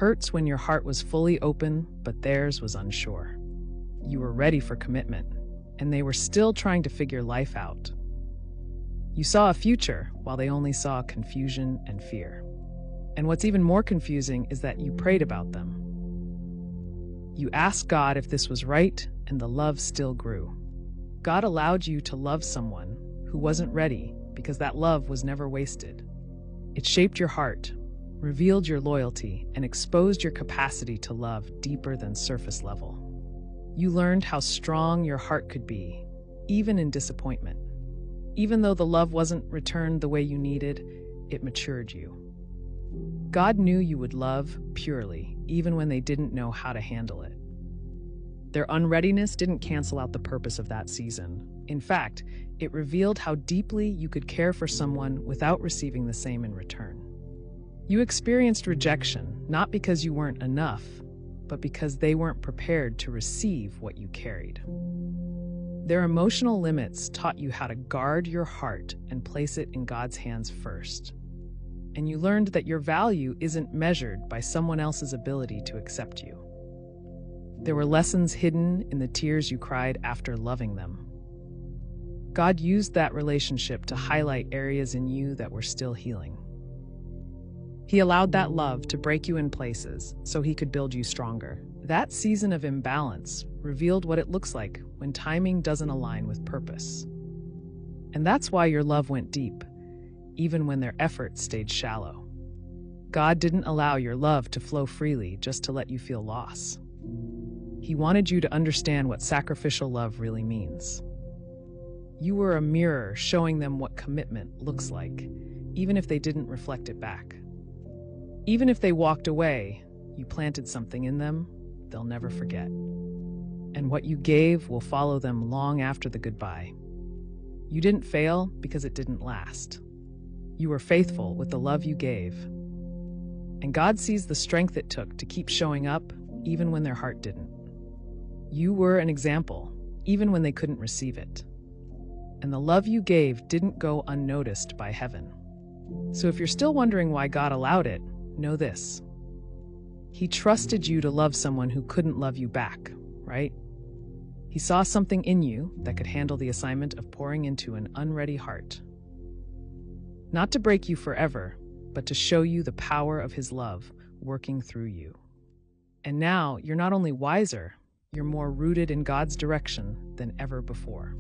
hurts when your heart was fully open, but theirs was unsure. You were ready for commitment, and they were still trying to figure life out. You saw a future while they only saw confusion and fear. And what's even more confusing is that you prayed about them. You asked God if this was right, and the love still grew. God allowed you to love someone who wasn't ready because that love was never wasted. It shaped your heart, revealed your loyalty, and exposed your capacity to love deeper than surface level. You learned how strong your heart could be, even in disappointment. Even though the love wasn't returned the way you needed, it matured you. God knew you would love purely, even when they didn't know how to handle it. Their unreadiness didn't cancel out the purpose of that season. In fact, it revealed how deeply you could care for someone without receiving the same in return. You experienced rejection, not because you weren't enough, but because they weren't prepared to receive what you carried. Their emotional limits taught you how to guard your heart and place it in God's hands first. And you learned that your value isn't measured by someone else's ability to accept you. There were lessons hidden in the tears you cried after loving them. God used that relationship to highlight areas in you that were still healing. He allowed that love to break you in places so He could build you stronger. That season of imbalance revealed what it looks like when timing doesn't align with purpose. And that's why your love went deep, even when their efforts stayed shallow. God didn't allow your love to flow freely just to let you feel loss. He wanted you to understand what sacrificial love really means. You were a mirror showing them what commitment looks like, even if they didn't reflect it back. Even if they walked away, you planted something in them they'll never forget. And what you gave will follow them long after the goodbye. You didn't fail because it didn't last. You were faithful with the love you gave. And God sees the strength it took to keep showing up, even when their heart didn't. You were an example, even when they couldn't receive it. And the love you gave didn't go unnoticed by heaven. So if you're still wondering why God allowed it, know this. He trusted you to love someone who couldn't love you back, right? He saw something in you that could handle the assignment of pouring into an unready heart. Not to break you forever, but to show you the power of His love working through you. And now you're not only wiser, you're more rooted in God's direction than ever before.